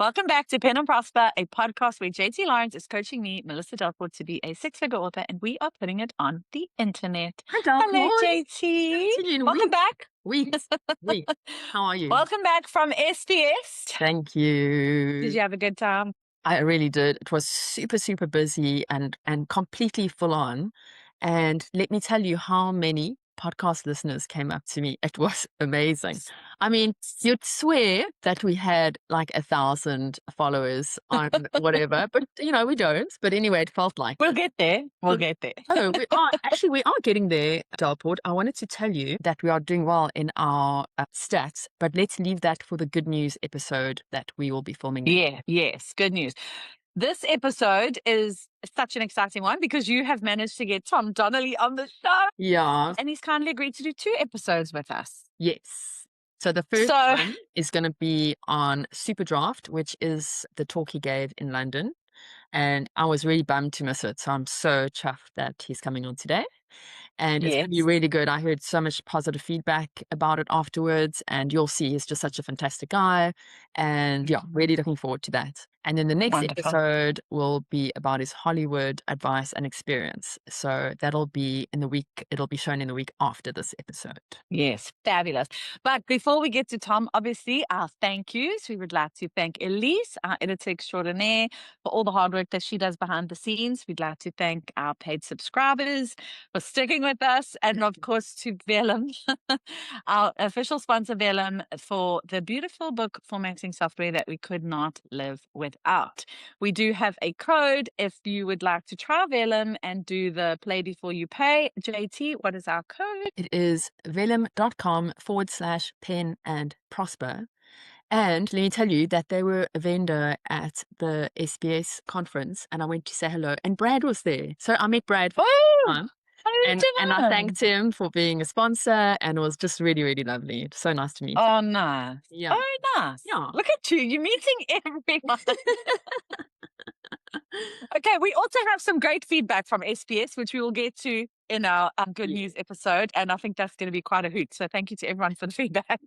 Welcome back to Pen and Prosper, a podcast where JT Lawrence is coaching me, Melissa Delport, to be a six-figure author, and we are putting it on the internet. Hi, Hello, Delport. JT. Continuing Welcome back. weeks. How are you? Welcome back from SBS. Thank you. Did you have a good time? I really did. It was super, super busy and completely full on. And let me tell you how many podcast listeners came up to me. It was amazing. I mean, you'd swear that we had like 1,000 followers on whatever, but we don't. But anyway, it felt like We'll get there. We'll get there. Oh, we are getting there, Delport. I wanted to tell you that we are doing well in our stats, but let's leave that for the good news episode that we will be filming. Yes, good news. This episode is such an exciting one because you have managed to get Tom Donnelly on the show. Yeah. And he's kindly agreed to do 2 episodes with us. Yes. So the first one is going to be on SuperDraft, which is the talk he gave in London. And I was really bummed to miss it. So I'm so chuffed that he's coming on today. And it's going to be really good. I heard so much positive feedback about it afterwards. And you'll see he's just such a fantastic guy. And yeah, really looking forward to that. And then the next episode will be about his Hollywood advice and experience. So that'll be in the week. It'll be shown in the week after this episode. Yes, fabulous. But before we get to Tom, obviously, our thank yous. We would like to thank Elise, our editor extraordinaire, for all the hard work that she does behind the scenes. We'd like to thank our paid subscribers for sticking with us. And of course, to Vellum, our official sponsor, Vellum, for the beautiful book formatting software that we could not live without. We do have a code if you would like to try Vellum and do the play before you pay. JT, what is our code? It is vellum.com/pen and prosper. And let me tell you that they were a vendor at the SBS conference, and I went to say hello, and Brad was there. So I met Brad for the first time. And I thanked him for being a sponsor, and it was just really, really lovely. So nice to meet you. Oh, nice. Yeah. Oh, nice. Yeah. Look at you. You're meeting everyone. Okay, we also have some great feedback from SBS, which we will get to in our good news episode. And I think that's going to be quite a hoot. So thank you to everyone for the feedback.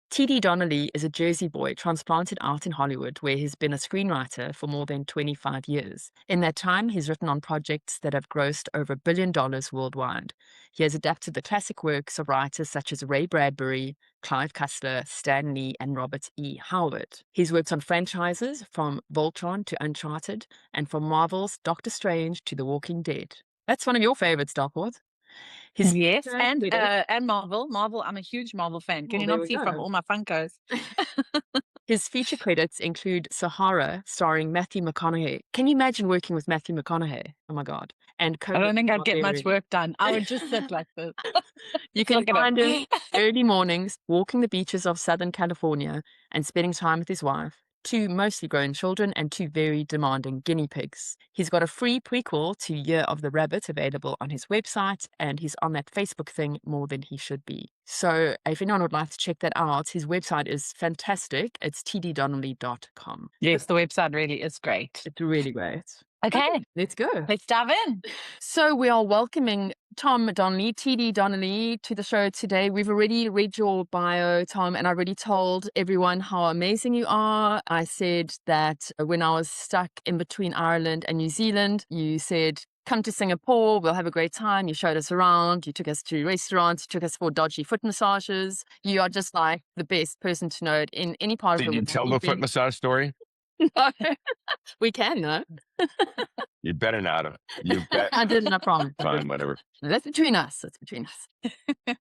T.D. Donnelly is a Jersey boy transplanted out in Hollywood, where he's been a screenwriter for more than 25 years. In that time, he's written on projects that have grossed over $1 billion worldwide. He has adapted the classic works of writers such as Ray Bradbury, Clive Cussler, Stan Lee, and Robert E. Howard. He's worked on franchises from Voltron to Uncharted, and from Marvel's Doctor Strange to The Walking Dead. That's one of your favorites, Delport. Yes, and Marvel. Marvel, I'm a huge Marvel fan. Can you not see from all my Funkos? His feature credits include Sahara, starring Matthew McConaughey. Can you imagine working with Matthew McConaughey? Oh my God. And Kobo, I don't think I'd get much work done. I would just sit like this. You can find him early mornings, walking the beaches of Southern California and spending time with his wife, 2 mostly grown children, and 2 very demanding guinea pigs. He's got a free prequel to Year of the Rabbit available on his website, and he's on that Facebook thing more than he should be. So if anyone would like to check that out, his website is fantastic. It's tddonnelly.com. Yes, the website really is great. It's really great. Okay, let's go. Let's dive in. So we are welcoming Tom Donnelly, T.D. Donnelly, to the show today. We've already read your bio, Tom, and I already told everyone how amazing you are. I said that when I was stuck in between Ireland and New Zealand, you said, come to Singapore, we'll have a great time. You showed us around, you took us to restaurants, you took us for dodgy foot massages. You are just like the best person to know it in any part of the world. Did you tell the foot massage story? No, we can, though. You better not have. You bet. I didn't, I promise. Fine, whatever. That's between us. That's between us.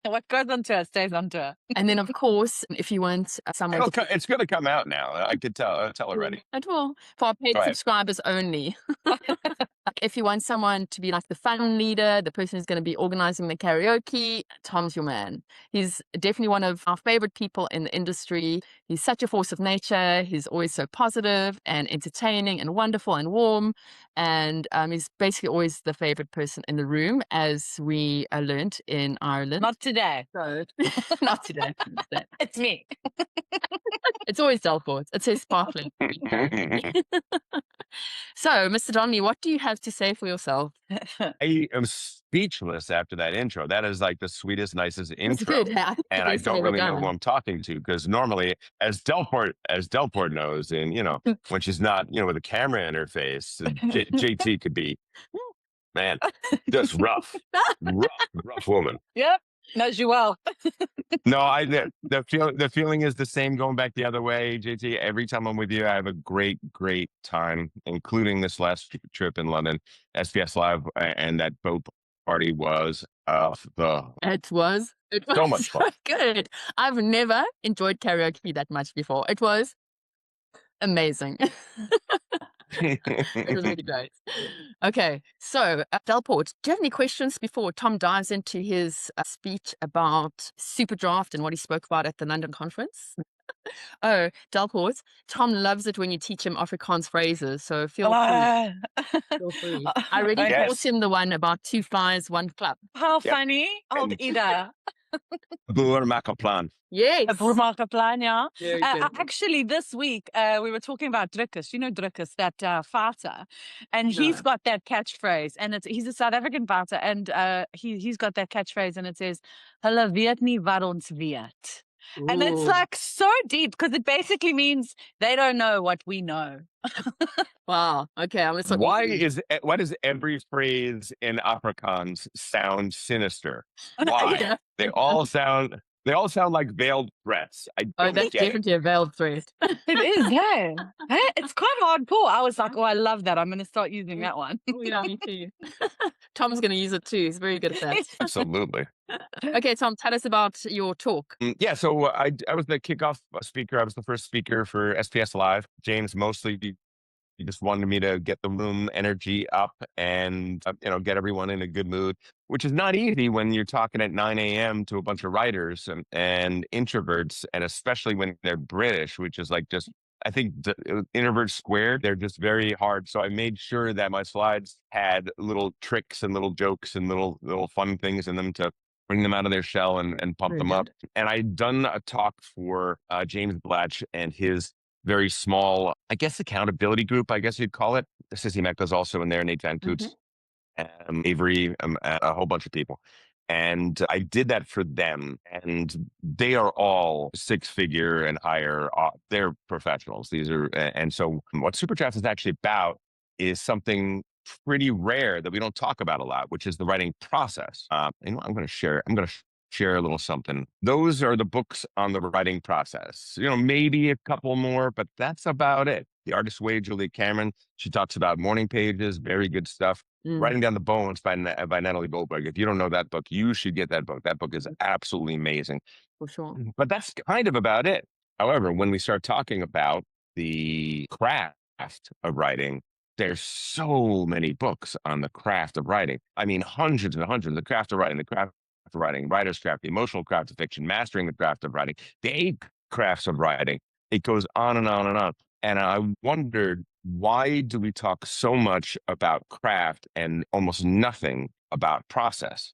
What goes on tour stays on tour. And then, of course, if you want someone... It's going to come out now. I could tell already. It will. For our paid subscribers only. If you want someone to be like the fun leader, the person who's going to be organizing the karaoke, Tom's your man. He's definitely one of our favorite people in the industry. He's such a force of nature. He's always so positive and entertaining and wonderful and warm. And he's basically always the favorite person in the room, as we learned in our Ireland. Not today. So, not today. It's me. It's always Delport. It says sparkling. So, Mr. Donnelly, what do you have to say for yourself? I am speechless after that intro. That is like the sweetest, nicest It's intro. good. Huh? And I don't really know who I'm talking to, because normally, as Delport knows, and when she's not, with a camera in her face, JT could be, man, just rough woman. Yep. Knows you well. No, the feeling is the same going back the other way, JT. Every time I'm with you, I have a great time, including this last trip in London, SPS Live, and that boat party was It was so much fun. Good. I've never enjoyed karaoke that much before. It was amazing. It was really great. Okay, so Delport, do you have any questions before Tom dives into his speech about SuperDraft and what he spoke about at the London conference? Oh, Delport, Tom loves it when you teach him Afrikaans phrases, so feel free. Feel free. I already taught him the one about 2 flies, 1 clap. How funny. Old Ida. Boer maak 'n plan. Yes. Plan, yeah. Very good. Actually, this week, we were talking about Drukkus. You know Drukkus, that fighter. And he's got that catchphrase. And he's a South African fighter. And he's got that catchphrase. And it says, Hulle weet nie wat ons weet. And it's like so deep, because it basically means they don't know what we know. Wow. Okay. I'm gonna Why does every phrase in Afrikaans sound sinister? Why? Yeah. They all sound like veiled threats. That's definitely a veiled threat. It is, yeah. It's quite hardcore. I was like, I love that. I'm going to start using that one. Yeah, me too. Tom's going to use it too. He's very good at that. Absolutely. Okay, Tom, tell us about your talk. Yeah, so I was the kickoff speaker. I was the first speaker for SPS Live. James mostly he just wanted me to get the room energy up and get everyone in a good mood, which is not easy when you're talking at 9 a.m. to a bunch of writers and introverts, and especially when they're British, which is like just, I think, introverts squared. They're just very hard. So I made sure that my slides had little tricks and little jokes and little fun things in them to bring them out of their shell and pump them up. And I'd done a talk for James Blatch and his very small, I guess, accountability group, I guess you'd call it. Sissy Mecca's also in there, Nate Van Coots, Avery, a whole bunch of people. And I did that for them. And they are all 6-figure and higher. They're professionals. And so what SuperDraft is actually about is something pretty rare that we don't talk about a lot, which is the writing process. I'm going to share a little something. Those are the books on the writing process. Maybe a couple more, but that's about it. The Artist's Way, Julia Cameron, she talks about morning pages, very good stuff. Writing Down the Bones by Natalie Goldberg. If you don't know that book, you should get that book. That book is absolutely amazing. For sure. But that's kind of about it. However, when we start talking about the craft of writing, there's so many books on the craft of writing. I mean, hundreds and hundreds. The craft of writing, the craft of writing, writer's craft, the emotional craft of fiction, mastering the craft of writing, the 8 crafts of writing. It goes on and on and on. And I wondered, why do we talk so much about craft and almost nothing about process?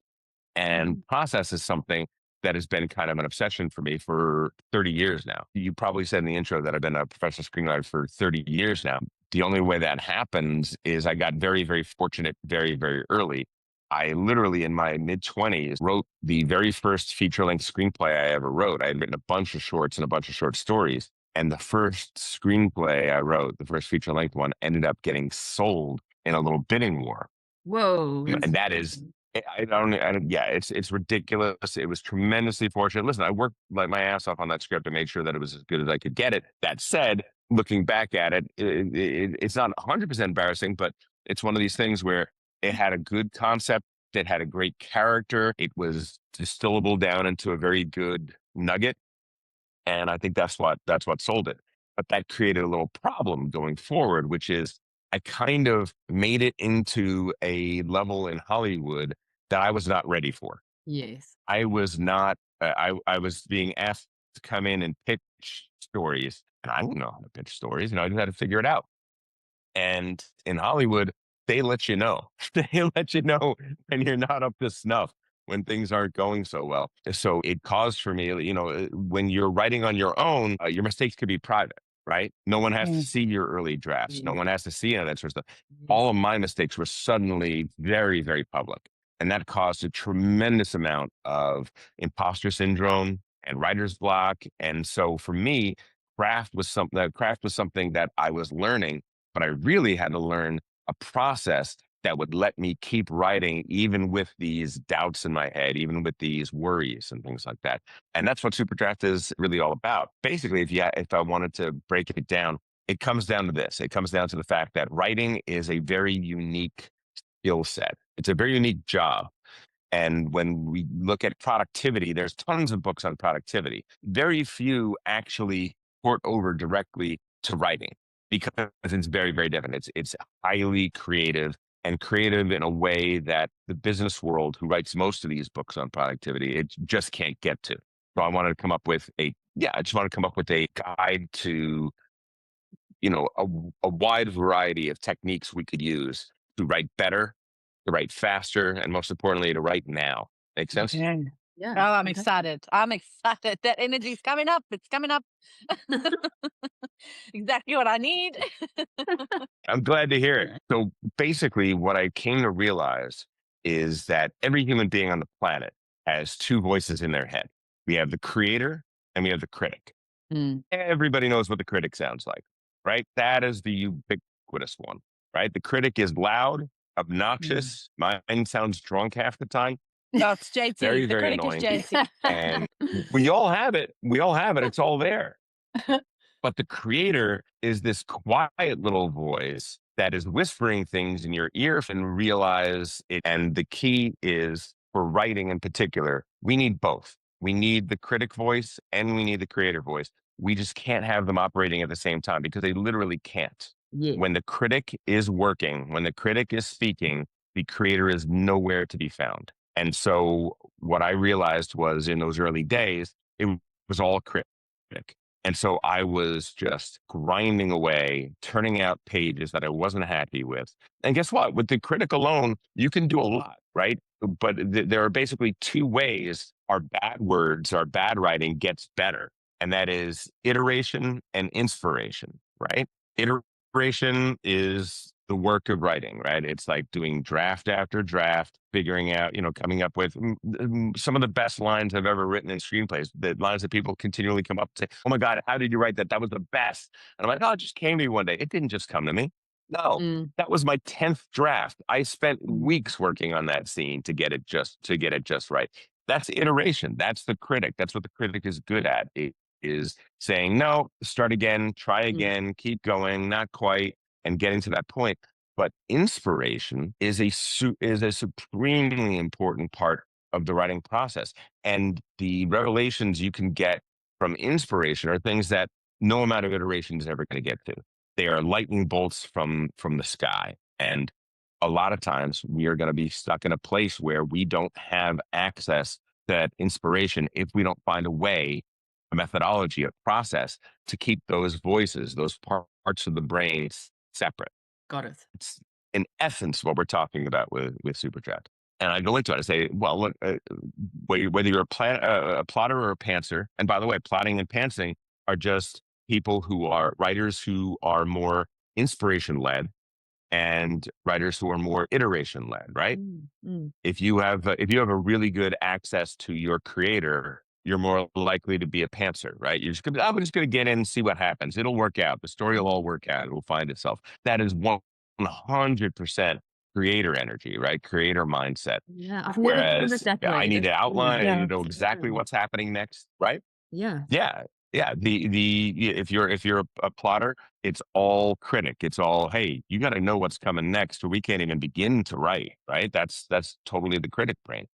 And process is something that has been kind of an obsession for me for 30 years now. You probably said in the intro that I've been a professional screenwriter for 30 years now. The only way that happens is I got very, very fortunate very, very early. I literally, in my mid-20s, wrote the very first feature-length screenplay I ever wrote. I had written a bunch of shorts and a bunch of short stories. And the first screenplay I wrote, the first feature-length one, ended up getting sold in a little bidding war. Whoa. And that is, it's ridiculous. It was tremendously fortunate. Listen, I worked like my ass off on that script and made sure that it was as good as I could get it. That said, looking back at it, it's not 100% embarrassing, but it's one of these things where it had a good concept. It had a great character. It was distillable down into a very good nugget. And I think that's what sold it. But that created a little problem going forward, which is I kind of made it into a level in Hollywood that I was not ready for. Yes. I was not, I was being asked to come in and pitch stories. And I didn't know how to pitch stories. I just had to figure it out. And in Hollywood, they let you know. They let you know when you're not up to snuff. when things aren't going so well. So it caused for me, when you're writing on your own, your mistakes could be private, right? No one has to see your early drafts. No one has to see any of that sort of stuff. All of my mistakes were suddenly very, very public. And that caused a tremendous amount of imposter syndrome and writer's block. And so for me, craft was something that I was learning, but I really had to learn a process that would let me keep writing, even with these doubts in my head, even with these worries and things like that. And that's what SuperDraft is really all about. Basically, if I wanted to break it down, it comes down to this. It comes down to the fact that writing is a very unique skill set. It's a very unique job. And when we look at productivity, there's tons of books on productivity. Very few actually port over directly to writing because it's very, very different. It's highly creative and creative in a way that the business world, who writes most of these books on productivity, it just can't get to. So I wanted to come up with a guide to, a wide variety of techniques we could use to write better, to write faster, and most importantly, to write now. Make sense? Yeah. Yeah. Oh, I'm excited. I'm excited. That energy's coming up. It's coming up. Exactly what I need. I'm glad to hear it. So basically, what I came to realize is that every human being on the planet has two voices in their head. We have the creator and we have the critic. Everybody knows what the critic sounds like, right? That is the ubiquitous one, right? The critic is loud, obnoxious. Mine sounds drunk half the time. No, it's JT. Very, The very critic annoying. is JT. And we all have it. We all have it. It's all there. But the creator is this quiet little voice that is whispering things in your ear and realize it. And the key is, for writing in particular, we need both. We need the critic voice and we need the creator voice. We just can't have them operating at the same time because they literally can't. Yeah. When the critic is working, when the critic is speaking, the creator is nowhere to be found. And so what I realized was, in those early days, it was all critic. And so I was just grinding away, turning out pages that I wasn't happy with. And guess what? With the critic alone, you can do a lot, right? But there are basically two ways our bad words, our bad writing gets better. And that is iteration and inspiration, right? Iteration is the work of writing, right? It's like doing draft after draft, figuring out, coming up with some of the best lines I've ever written in screenplays, the lines that people continually come up to say, "Oh my God, how did you write that? That was the best." And I'm like, "Oh, it just came to me one day." It didn't just come to me. No, that was my 10th draft. I spent weeks working on that scene to get it just right. That's iteration. That's the critic. That's what the critic is good at. It is saying, no, start again, try again, keep going, not quite, and getting to that point. But inspiration is a supremely important part of the writing process. And the revelations you can get from inspiration are things that no amount of iteration is ever going to get to. They are lightning bolts from the sky. And a lot of times we are going to be stuck in a place where we don't have access to that inspiration if we don't find a way, a methodology, a process to keep those voices, those parts of the brain separate. Got it. It's in essence what we're talking about with SuperDraft. And I go into it and say, well, look, whether you're a plotter or a pantser, and by the way, plotting and pantsing are just people who are writers who are more inspiration led and writers who are more iteration led, right? If you have a really good access to your creator, you're more likely to be a pantser, right? I'm just going to get in and see what happens. It'll work out. The story will all work out. It will find itself. That is 100% creator energy, right? Creator mindset. Yeah, I've never thought of it that way. I need to outline. Yeah. I need to know exactly what's happening next, right? Yeah. Yeah. If you're a plotter, it's all critic. It's all, hey, you got to know what's coming next, or we can't even begin to write, right? That's totally the critic brain.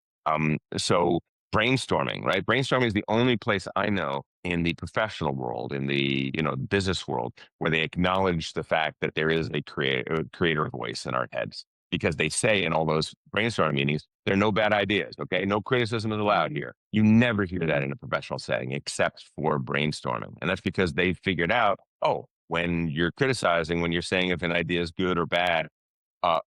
So brainstorming, right? Brainstorming is the only place I know in the professional world, in the business world, where they acknowledge the fact that there is a creator voice in our heads, because they say in all those brainstorming meetings, there are no bad ideas. Okay, no criticism is allowed here. You never hear that in a professional setting except for brainstorming, and that's because they figured out, when you're criticizing, when you're saying if an idea is good or bad,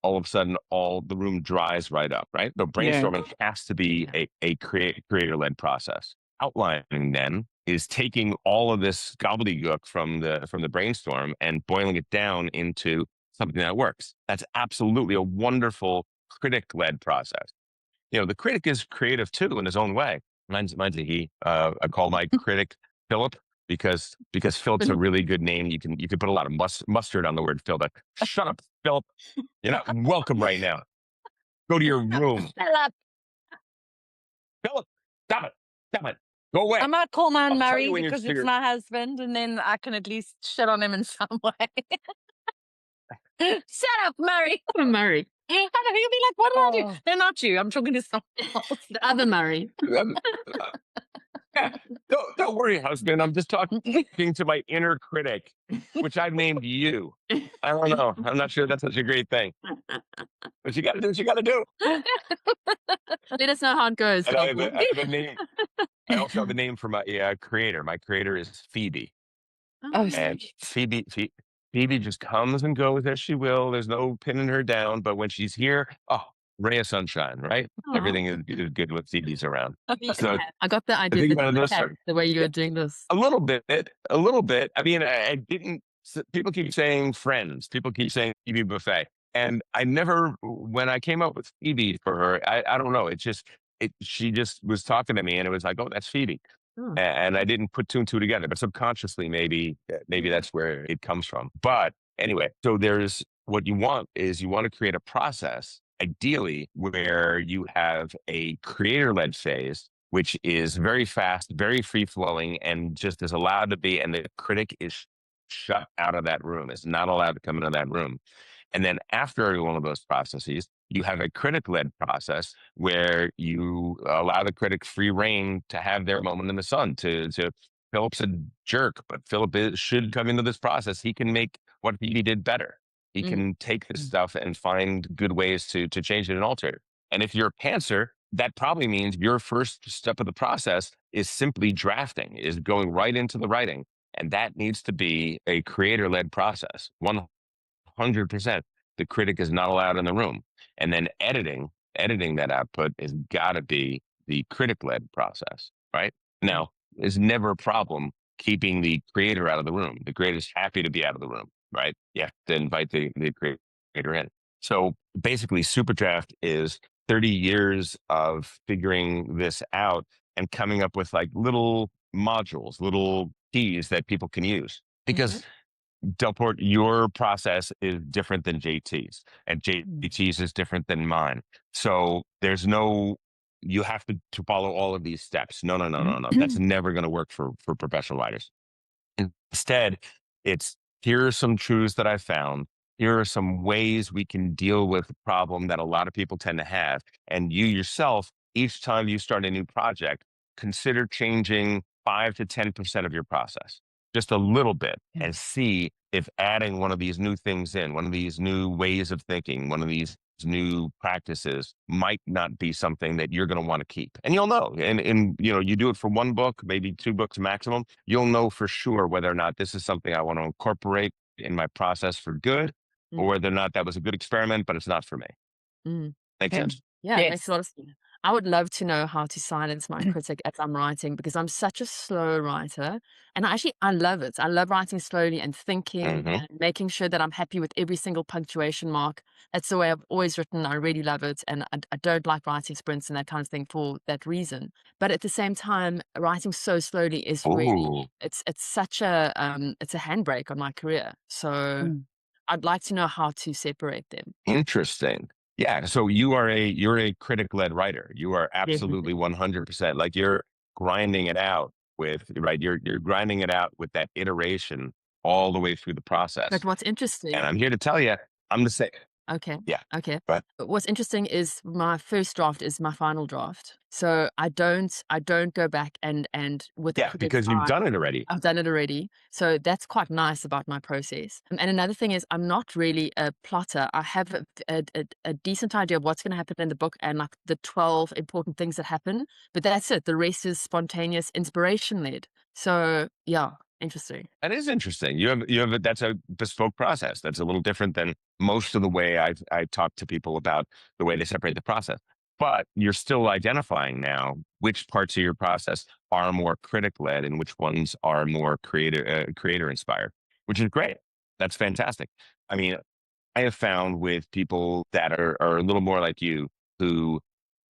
all of a sudden all the room dries right up, right? So brainstorming has to be a creator-led process. Outlining then is taking all of this gobbledygook from the brainstorm and boiling it down into something that works. That's absolutely a wonderful critic-led process. The critic is creative too in his own way. Mine's a he. I call my critic Philip because Philip's a really good name. You can put a lot of mustard on the word Philip. Shut up, Philip. You're not welcome right now. Go to your room. Philip, stop it. Go away. I might call mine I'll tell Murray you when you're because it's serious. my husband, and then I can at least shit on him in some way. Shut up, Murray. Murray. I know, he'll be like, what did I do? Oh. No, not you. I'm talking to someone else. The other Murray. Don't worry, husband. I'm just talking to my inner critic, which I've named you. I don't know. I'm not sure that's such a great thing. But you got to do what you got to do. Let us know how it goes. And I have a name. I also have a name for my creator. My creator is Phoebe. Oh, And Phoebe just comes and goes as she will. There's no pinning her down. But when she's here, ray of sunshine, right? Everything is good with Phoebe's around. So I got the idea the way you were doing this. A little bit. I mean, I didn't. People keep saying friends. People keep saying Phoebe Buffet. And I never, when I came up with Phoebe for her, I don't know. She just was talking to me and it was like, oh, that's Phoebe. And I didn't put two and two together, but subconsciously, maybe that's where it comes from. But anyway, so what you want to create a process, ideally, where you have a creator-led phase, which is very fast, very free-flowing, and just is allowed to be, and the critic is shut out of that room, is not allowed to come into that room. And then after every one of those processes, you have a critic-led process where you allow the critic free reign to have their moment in the sun. To Philip's a jerk, but Philip should come into this process. He can make what he did better. He can take this stuff and find good ways to change it and alter it. And if you're a pantser, that probably means your first step of the process is simply drafting, is going right into the writing. And that needs to be a creator-led process. 100%. The critic is not allowed in the room. And then editing that output has got to be the critic-led process, right? Now, there's never a problem keeping the creator out of the room. The creator's happy to be out of the room, right? You have to invite the creator in. So basically, SuperDraft is 30 years of figuring this out and coming up with like little modules, little keys that people can use. Because Delport, your process is different than JT's, and JT's is different than mine. So you have to follow all of these steps. No. That's never going to work for professional writers. Instead, here are some truths that I found. Here are some ways we can deal with the problem that a lot of people tend to have. And you yourself, each time you start a new project, consider changing 5 to 10% of your process. Just a little bit, and see if adding one of these new things in, one of these new ways of thinking, one of these new practices might not be something that you're going to want to keep. And you'll know. And you do it for one book, maybe 2 books maximum. You'll know for sure whether or not this is something I want to incorporate in my process for good, or whether or not that was a good experiment, but it's not for me. Makes sense? Yeah, it makes a lot of sense. I would love to know how to silence my critic as I'm writing, because I'm such a slow writer. And I love it. I love writing slowly and thinking and making sure that I'm happy with every single punctuation mark. That's the way I've always written. I really love it. And I don't like writing sprints and that kind of thing for that reason. But at the same time, writing so slowly is really, it's such it's a handbrake on my career. So I'd like to know how to separate them. Interesting. Yeah. So you're a critic-led writer. You are absolutely 100%. Like you're grinding it out you're grinding it out with that iteration all the way through the process. But what's interesting, and I'm here to tell you, I'm the same. Okay. Yeah. Okay. But what's interesting is my first draft is my final draft. So I don't go back and with the critic's because you've eye. done it already. I've done it already. So that's quite nice about my process. And another thing is I'm not really a plotter. I have a decent idea of what's going to happen in the book and like the 12 important things that happen. But that's it. The rest is spontaneous, inspiration led. So yeah, Interesting. That is interesting. That's a bespoke process. That's a little different than most of the way I talk to people about the way they separate the process. But you're still identifying now which parts of your process are more critic led and which ones are more creator inspired, which is great. That's fantastic. I mean, I have found with people that are a little more like you, who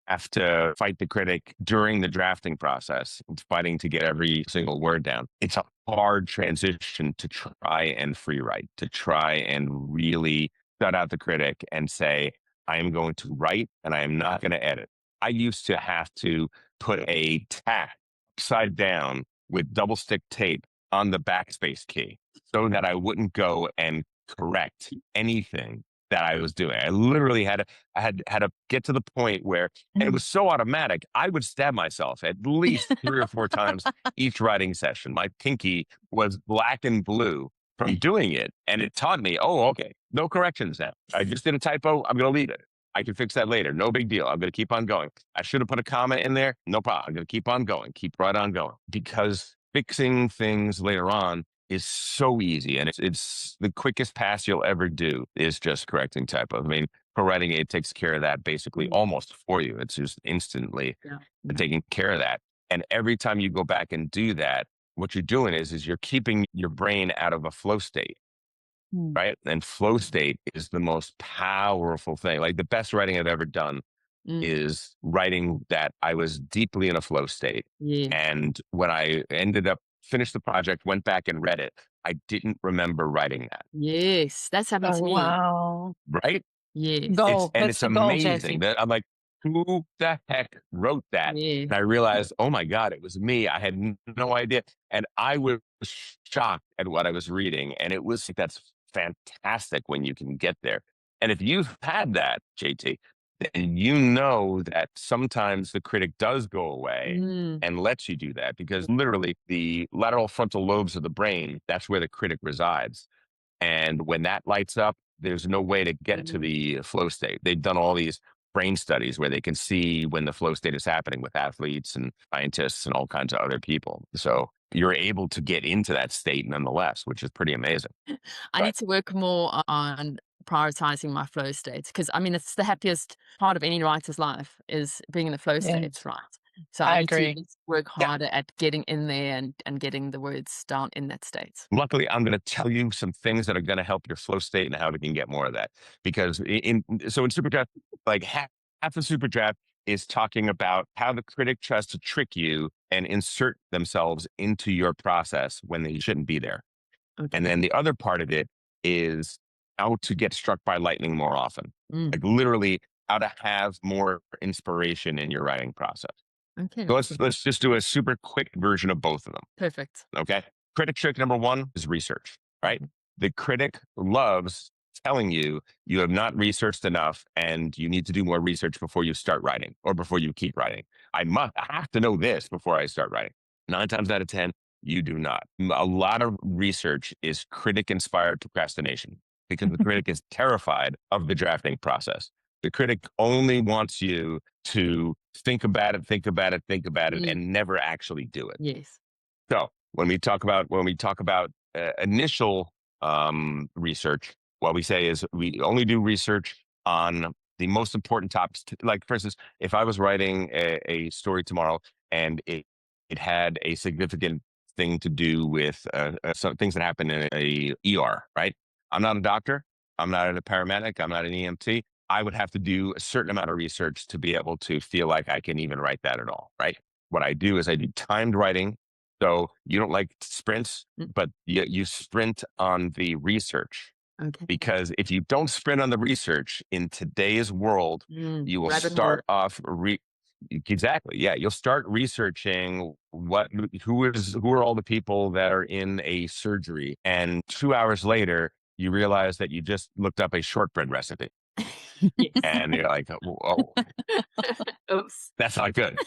have to fight the critic during the drafting process, fighting to get every single word down. It's a hard transition to try and free write, to try and really shut out the critic and say, I am going to write and I am not going to edit. I used to have to put a tack upside down with double stick tape on the backspace key so that I wouldn't go and correct anything that I was doing. I literally had to get to the point where, and it was so automatic, I would stab myself at least 3 or 4 times each writing session. My pinky was black and blue from doing it. And it taught me, oh, okay, no corrections now. I just did a typo. I'm going to leave it. I can fix that later. No big deal. I'm going to keep on going. I should have put a comma in there. No problem. I'm going to keep on going. Keep right on going. Because fixing things later on is so easy, and it's the quickest pass you'll ever do is just correcting typos. I mean, co-writing it takes care of that basically almost for you. It's just instantly taking care of that. And every time you go back and do that, what you're doing is you're keeping your brain out of a flow state, right? And flow state is the most powerful thing. Like the best writing I've ever done is writing that I was deeply in a flow state. And when I finished the project, went back and read it, I didn't remember writing that. Yes, that's happened to me. Wow. Right? Yes. It's amazing that I'm like, who the heck wrote that? Yeah. And I realized, oh my God, it was me. I had no idea. And I was shocked at what I was reading. And it was, that's fantastic when you can get there. And if you've had that, JT, then you know that sometimes the critic does go away and lets you do that, because literally the lateral frontal lobes of the brain, that's where the critic resides. And when that lights up, there's no way to get to the flow state. They've done all these brain studies where they can see when the flow state is happening with athletes and scientists and all kinds of other people. So you're able to get into that state nonetheless, which is pretty amazing. I need to work more on prioritizing my flow states, because I mean, it's the happiest part of any writer's life is being in the flow states, right? So I need agree. to work harder at getting in there and getting the words down in that state. Luckily, I'm going to tell you some things that are going to help your flow state and how we can get more of that. Because in SuperDraft, like half of SuperDraft is talking about how the critic tries to trick you and insert themselves into your process when they shouldn't be there. And then the other part of it is how to get struck by lightning more often. Like literally how to have more inspiration in your writing process. Okay. So let's just do a super quick version of both of them. Perfect. Okay. Critic trick number 1 is research, right? The critic loves telling you you have not researched enough and you need to do more research before you start writing or before you keep writing. I have to know this before I start writing. 9 times out of 10, you do not. A lot of research is critic inspired procrastination, because the critic is terrified of the drafting process. The critic only wants you to think about it, and never actually do it. Yes. So when we talk about initial research, what we say is we only do research on the most important topics. Like, for instance, if I was writing a story tomorrow and it had a significant thing to do with some things that happen in a ER, right? I'm not a doctor. I'm not a paramedic. I'm not an EMT. I would have to do a certain amount of research to be able to feel like I can even write that at all, right? What I do is I do timed writing. So you don't like sprints, but you sprint on the research. Okay. Because if you don't sprint on the research in today's world, you will start off exactly. Yeah. You'll start researching who are all the people that are in a surgery. And 2 hours later, you realize that you just looked up a shortbread recipe. Yes. And you're like, oh, Oops. that's not good.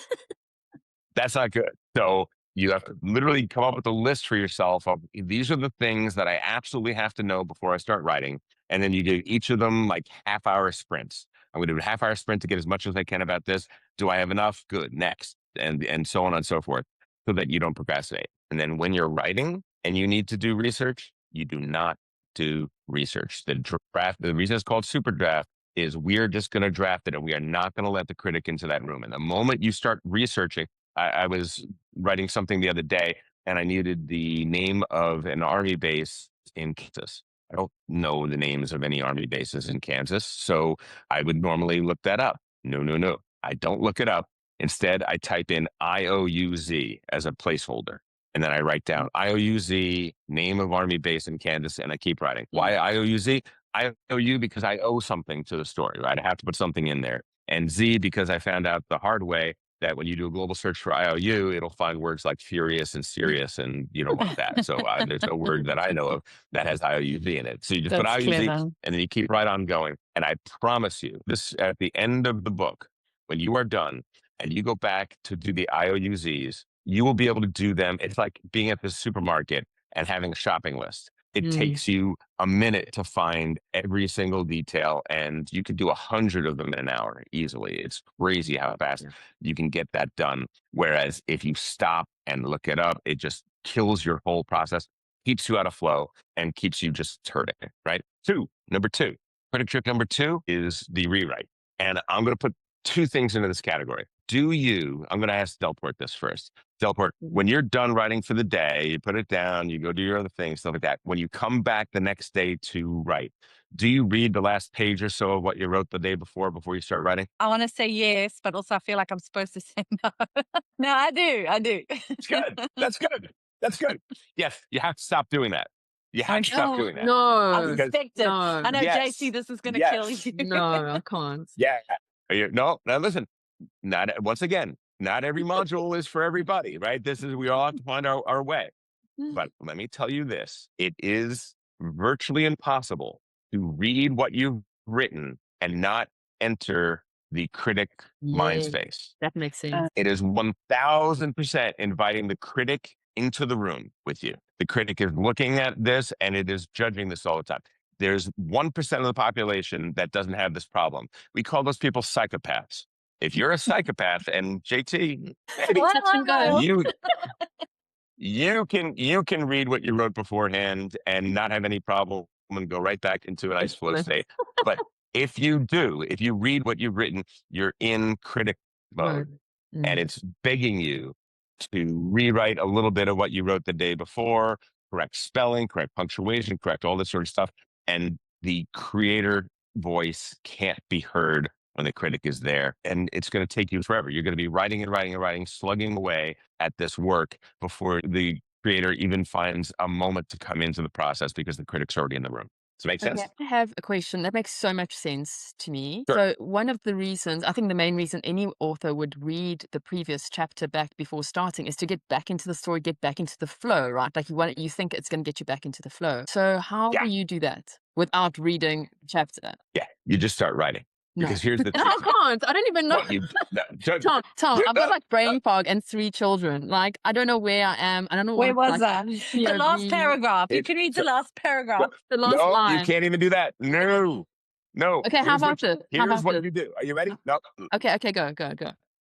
That's not good. So you have to literally come up with a list for yourself of, these are the things that I absolutely have to know before I start writing. And then you do each of them like half-hour sprints. I'm going to do a half-hour sprint to get as much as I can about this. Do I have enough? Good. Next. And so on and so forth, so that you don't procrastinate. And then when you're writing, and you need to do research, you do not do research. The reason it's called SuperDraft is we're just going to draft it and we are not going to let the critic into that room. And the moment you start researching, I was writing something the other day and I needed the name of an army base in Kansas. I don't know the names of any army bases in Kansas. So I would normally look that up. No. I don't look it up. Instead, I type in IOUZ as a placeholder. And then I write down IOUZ, name of army base in Kansas, and I keep writing. Why IOUZ? I owe you because I owe something to the story, right? I have to put something in there. And Z, because I found out the hard way that when you do a global search for IOU, it'll find words like furious and serious, and you don't want that. So there's no word that I know of that has IOUZ in it. So you just put IOUZ and then you keep right on going. And I promise you, this at the end of the book, when you are done and you go back to do the IOUZs, you will be able to do them. It's like being at the supermarket and having a shopping list. It takes you a minute to find every single detail, and you could do 100 of them in an hour easily. It's crazy how fast you can get that done. Whereas if you stop and look it up, it just kills your whole process, keeps you out of flow, and keeps you just hurting, right? Number two, critic trick number 2 is the rewrite. And I'm going to put 2 things into this category. I'm going to ask Delport this first. Delport, when you're done writing for the day, you put it down, you go do your other things, stuff like that. When you come back the next day to write, do you read the last page or so of what you wrote the day before you start writing? I want to say yes, but also I feel like I'm supposed to say no. No, I do. It's good. That's good. That's good. Yes, you have to stop doing that. You have to stop doing that. No. I suspect it. I know, JC, this is going to kill you. No, I can't. Yeah. No, now listen, once again, not every module is for everybody, right? We all have to find our way. But let me tell you this, it is virtually impossible to read what you've written and not enter the critic mind space. That makes sense. It is 1000% inviting the critic into the room with you. The critic is looking at this and it is judging this all the time. There's 1% of the population that doesn't have this problem. We call those people psychopaths. If you're a psychopath, and JT, you can read what you wrote beforehand and not have any problem and go right back into a nice flow state. But if you read what you've written, you're in critic mode, and it's begging you to rewrite a little bit of what you wrote the day before, correct spelling, correct punctuation, correct all this sort of stuff. And the creator voice can't be heard when the critic is there. And it's going to take you forever. You're going to be writing, slugging away at this work before the creator even finds a moment to come into the process because the critic's already in the room. Does it make sense? I have a question. That makes so much sense to me. Sure. So one of the reasons, I think the main reason any author would read the previous chapter back before starting is to get back into the story, get back into the flow, right? Like you think it's going to get you back into the flow. So how do you do that without reading the chapter? Yeah, you just start writing. Because here's the thing. I can't. I don't even know. Tom, I've got like brain fog and 3 children. Like, I don't know where I am. I don't know where was that? The last paragraph. You can read the last paragraph. The last line. You can't even do that. No. Okay, how about it? Here's what you do. Are you ready? No. Okay, go.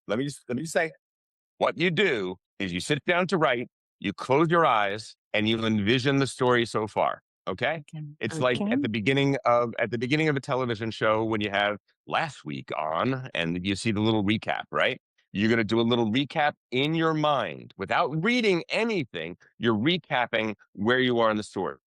Let me just say, what you do is you sit down to write, you close your eyes, and you envision the story so far. Okay? It's like at the beginning of a television show when you have last week on and you see the little recap, right? You're going to do a little recap in your mind without reading anything. You're recapping where you are in the story.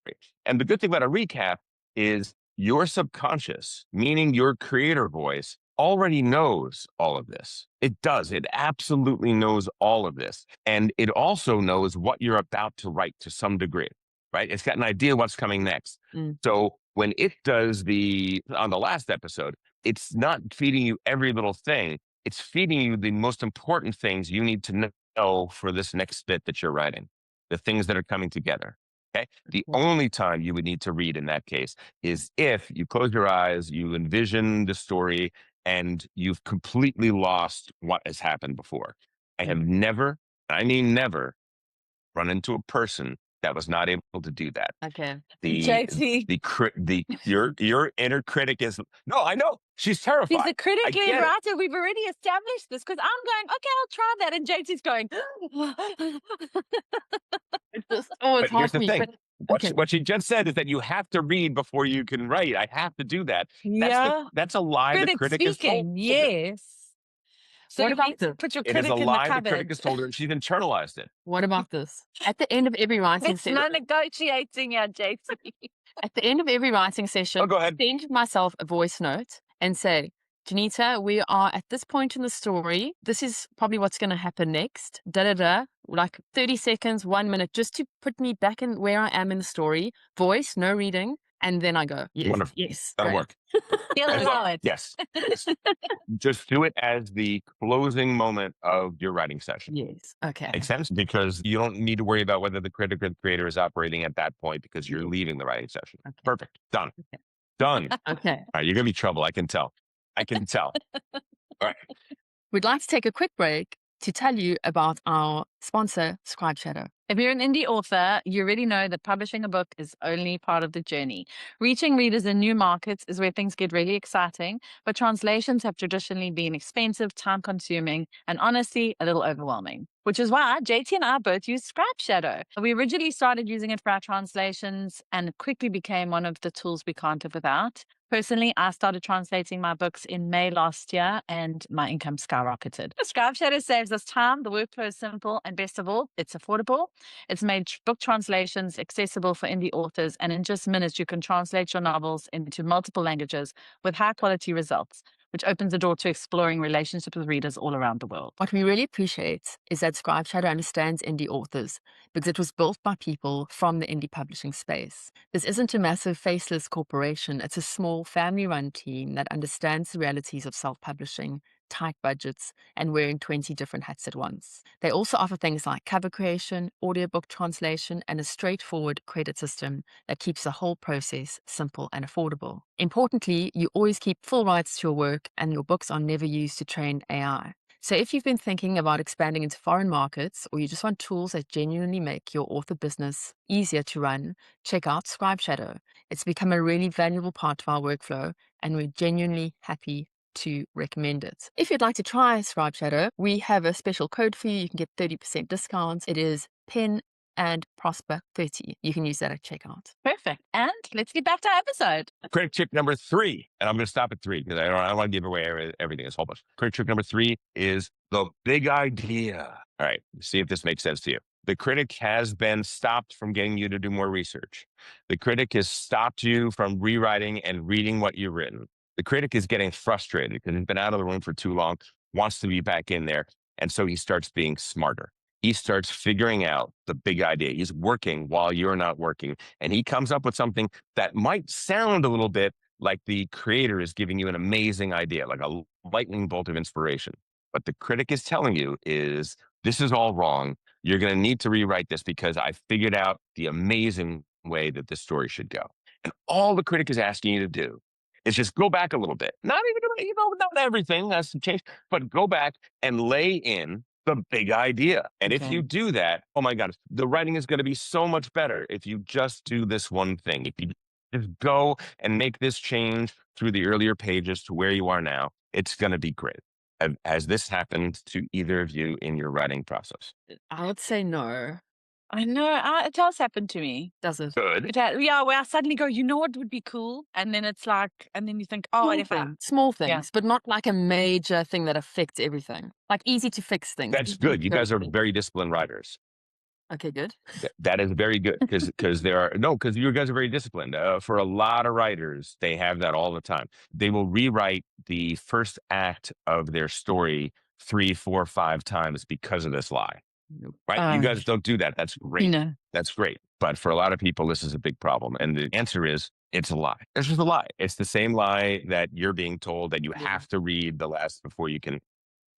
And the good thing about a recap is your subconscious, meaning your creator voice, already knows all of this. It does. It absolutely knows all of this. And it also knows what you're about to write to some degree. Right? It's got an idea what's coming next. So when it does on the last episode, it's not feeding you every little thing. It's feeding you the most important things you need to know for this next bit that you're writing, the things that are coming together. Okay. The only time you would need to read in that case is if you close your eyes, you envision the story, and you've completely lost what has happened before. I have never, I mean never, run into a person that was not able to do that. Okay. Your inner critic is, no, I know, she's terrified. He's the critic I lead get it. writer. We've already established this because I'm going, okay, I'll try that. And JT's going, It's just, oh, it's But hard here's for the me. thing. But, okay. What she just said is that you have to read before you can write. I have to do that. yeah. That's a lie the critic is told. Speaking, yes. So What you about need to this? put your It is critic a in the lie the cupboard. critic has told her, and she's internalized it. What about this? At the end of every writing It's session, no negotiating here, JT. at the end of every writing session, Oh, go ahead. send myself a voice note and say, Janita, we are at this point in the story. This is probably what's going to happen next. Like 30 seconds, 1 minute, just to put me back in where I am in the story. Voice, no reading. And then I go, yes, Wonderful. yes. That'll great. work. He'll allow it. Yes. Just do it as the closing moment of your writing session. Yes. Okay. Makes sense? Because you don't need to worry about whether the critic or the creator is operating at that point because you're leaving the writing session. Okay. Perfect. Done. Okay. Done. Okay. All right, you're going to be trouble. I can tell. I can tell. All right. We'd like to take a quick break to tell you about our sponsor, Scribe Shadow. If you're an indie author, you already know that publishing a book is only part of the journey. Reaching readers in new markets is where things get really exciting, but translations have traditionally been expensive, time-consuming, and honestly, a little overwhelming. Which is why JT and I both use Scribe Shadow. We originally started using it for our translations and it quickly became one of the tools we can't live without. Personally, I started translating my books in May last year and my income skyrocketed. Scribe Shadow saves us time, the workflow is simple, and best of all, it's affordable. It's made book translations accessible for indie authors, and in just minutes, you can translate your novels into multiple languages with high quality results, which opens the door to exploring relationships with readers all around the world. What we really appreciate is that Scribe Shadow understands indie authors because it was built by people from the indie publishing space. This isn't a massive faceless corporation. It's a small family-run team that understands the realities of self-publishing, tight budgets, and wearing 20 different hats at once. They also offer things like cover creation, audiobook translation, and a straightforward credit system that keeps the whole process simple and affordable. Importantly, you always keep full rights to your work, and your books are never used to train AI. So if you've been thinking about expanding into foreign markets, or you just want tools that genuinely make your author business easier to run, check out Scribe Shadow. It's become a really valuable part of our workflow, and we're genuinely happy to recommend it. If you'd like to try Scribe Shadow, we have a special code for you. You can get 30% discounts. It is Pen and Prosper 30. You can use that at checkout. Perfect. And let's get back to our episode. Critic trick number 3, and I'm going to stop at 3 because I don't want to give away everything. It's a whole bunch. Critic trick number 3 is the big idea. All right, see if this makes sense to you. The critic has been stopped from getting you to do more research. The critic has stopped you from rewriting and reading what you've written. The critic is getting frustrated because he's been out of the room for too long, wants to be back in there. And so he starts being smarter. He starts figuring out the big idea. He's working while you're not working. And he comes up with something that might sound a little bit like the creator is giving you an amazing idea, like a lightning bolt of inspiration. But the critic is telling you is, this is all wrong. You're going to need to rewrite this because I figured out the amazing way that this story should go. And all the critic is asking you to do is just go back a little bit. Not even, not everything has to change, but go back and lay in the big idea. And if you do that, oh my God, the writing is going to be so much better if you just do this one thing. If you just go and make this change through the earlier pages to where you are now, it's going to be great. Has this happened to either of you in your writing process? I would say no. I know, it does happen to me. Does it? Good. Yeah, where I suddenly go, you know what would be cool? And then it's like, and then you think, oh, and if I... Small things, but not like a major thing that affects everything. Like easy to fix things. That's good. You guys are very disciplined writers. Okay, good. That is very good because you guys are very disciplined. For a lot of writers, they have that all the time. They will rewrite the first act of their story 3, 4, 5 times because of this lie. Right? You guys don't do that. That's great. No. That's great. But for a lot of people, this is a big problem. And the answer is, it's a lie. It's just a lie. It's the same lie that you're being told that you have to read the last before you can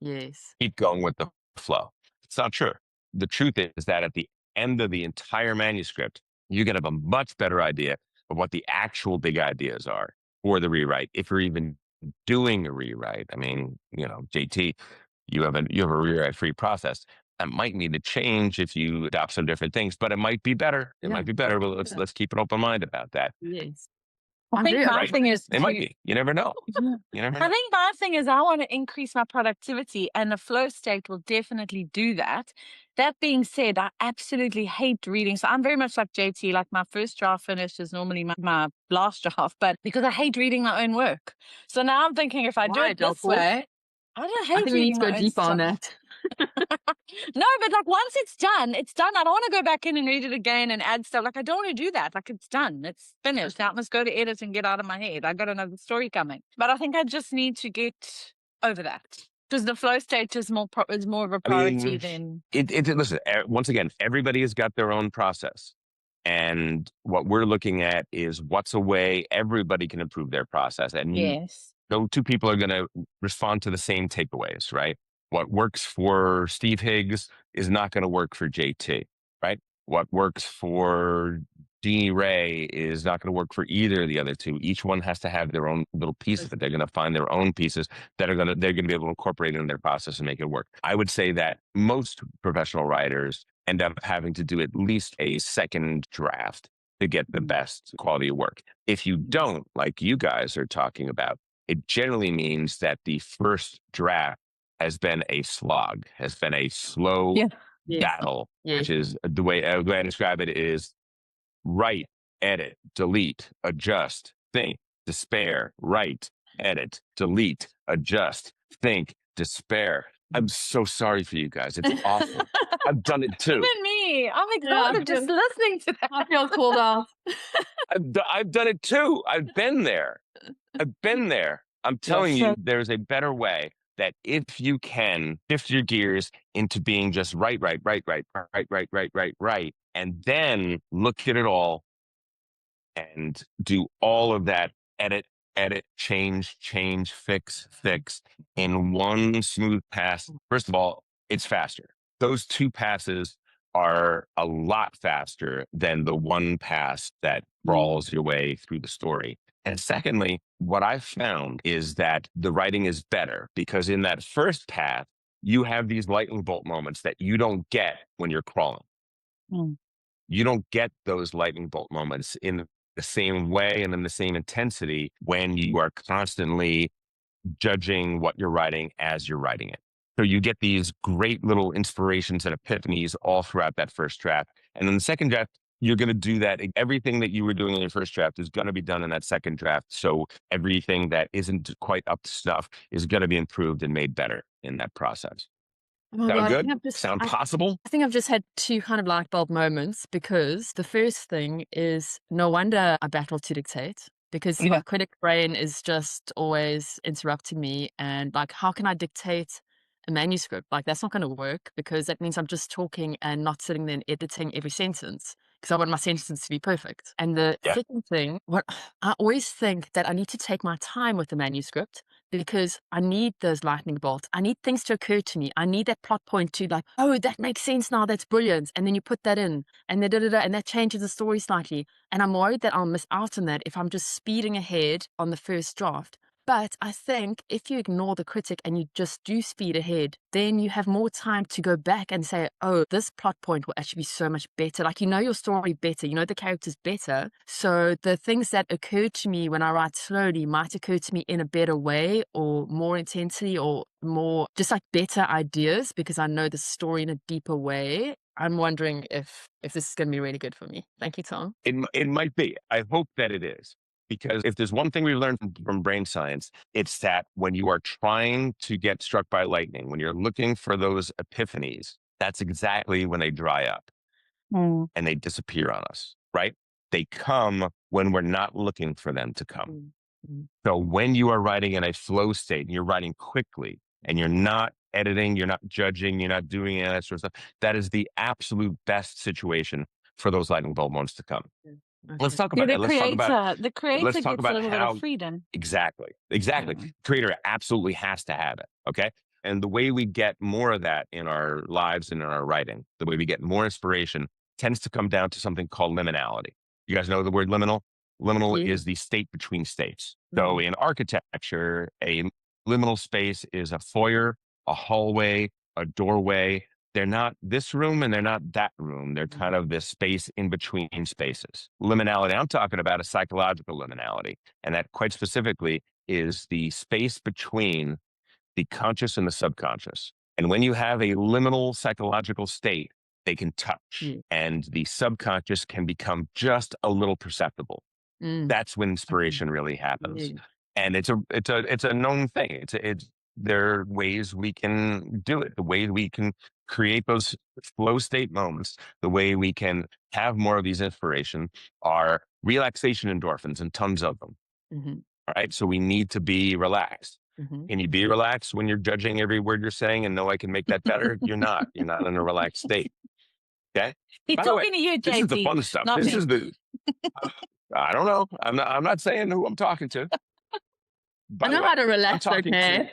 keep going with the flow. It's not true. The truth is that at the end of the entire manuscript, you're going to have a much better idea of what the actual big ideas are for the rewrite. If you're even doing a rewrite, I mean, JT, you have a rewrite free process. That might need to change if you adopt some different things, but it might be better. It might be better. But let's keep an open mind about that. Yes. I think my thing is it might be. You never know. You never know. I think my thing is I want to increase my productivity, and the flow state will definitely do that. That being said, I absolutely hate reading. So I'm very much like JT, like my first draft finish is normally my last draft, but because I hate reading my own work. So now I'm thinking if I do it this way, I don't hate I think we need reading to go my own deeper on stuff. that. No, but like once it's done, it's done. I don't want to go back in and read it again and add stuff. Like I don't want to do that. Like it's done. It's finished. Now I must go to edit and get out of my head. I got another story coming. But I think I just need to get over that. Because the flow state is more of a priority than listen, once again, everybody has got their own process. And what we're looking at is what's a way everybody can improve their process. And no two people are going to respond to the same takeaways, right? What works for Steve Higgs is not going to work for JT, right? What works for Jeannie Ray is not going to work for either of the other two. Each one has to have their own little piece of it. They're going to find their own pieces that they're going to be able to incorporate in their process and make it work. I would say that most professional writers end up having to do at least a second draft to get the best quality of work. If you don't, like you guys are talking about, it generally means that the first draft has been a slog, has been a slow battle, which is the way I describe it is write, edit, delete, adjust, think, despair, write, edit, delete, adjust, think, despair. I'm so sorry for you guys. It's awful. I've done it too. Even me. I'm exhausted just listening to that. I feel cooled off. I've done it too. I've been there. I'm telling you, there's a better way that if you can shift your gears into being just right, and then look at it all and do all of that edit, change, fix in one smooth pass. First of all, it's faster. Those two passes are a lot faster than the one pass that crawls your way through the story. And secondly, what I've found is that the writing is better because in that first path, you have these lightning bolt moments that you don't get when you're crawling. You don't get those lightning bolt moments in the same way and in the same intensity when you are constantly judging what you're writing as you're writing it. So you get these great little inspirations and epiphanies all throughout that first draft. And in the second draft, you're going to do that. Everything that you were doing in your first draft is going to be done in that second draft. So everything that isn't quite up to snuff is going to be improved and made better in that process. Sound good? Sound possible? I think I've just had two kind of light bulb moments because the first thing is no wonder I battle to dictate because my critic brain is just always interrupting me. And like, how can I dictate a manuscript? Like, that's not going to work because that means I'm just talking and not sitting there and editing every sentence because I want my sentences to be perfect. And the second thing, what I always think that I need to take my time with the manuscript because I need those lightning bolts. I need things to occur to me. I need that plot point to like, oh, that makes sense now. That's brilliant. And then you put that in and then and that changes the story slightly. And I'm worried that I'll miss out on that if I'm just speeding ahead on the first draft. But I think if you ignore the critic and you just do speed ahead, then you have more time to go back and say, oh, this plot point will actually be so much better. Like, you know your story better, you know the characters better. So the things that occur to me when I write slowly might occur to me in a better way or more intensely or more just like better ideas because I know the story in a deeper way. I'm wondering if this is going to be really good for me. Thank you, Tom. It might be. I hope that it is. Because if there's one thing we've learned from brain science, it's that when you are trying to get struck by lightning, when you're looking for those epiphanies, that's exactly when they dry up and they disappear on us, right? They come when we're not looking for them to come. So when you are writing in a flow state and you're writing quickly and you're not editing, you're not judging, you're not doing any of that sort of stuff, that is the absolute best situation for those lightning bolt moments to come. Okay. Let's talk about the creator let's talk gets about a little bit of freedom. Exactly. Creator absolutely has to have it. Okay. And the way we get more of that in our lives and in our writing, the way we get more inspiration tends to come down to something called liminality. You guys know the word liminal? Liminal is the state between states. So in architecture, a liminal space is a foyer, a hallway, a doorway, They're not this room and they're not that room. They're kind of this space in between spaces. Liminality, I'm talking about a psychological liminality. And that quite specifically is the space between the conscious and the subconscious. And when you have a liminal psychological state, they can touch and the subconscious can become just a little perceptible. That's when inspiration really happens. And it's a known thing. There are ways we can do it, the way we can create those flow state moments, the way we can have more of these inspiration are relaxation endorphins and tons of them. All right. So we need to be relaxed. Can you be relaxed when you're judging every word you're saying and know I can make that better? You're not in a relaxed state. Okay. He's talking to you, JT. This is the fun stuff. This is the, I don't know. I'm not saying who I'm talking to. I know how to relax, okay?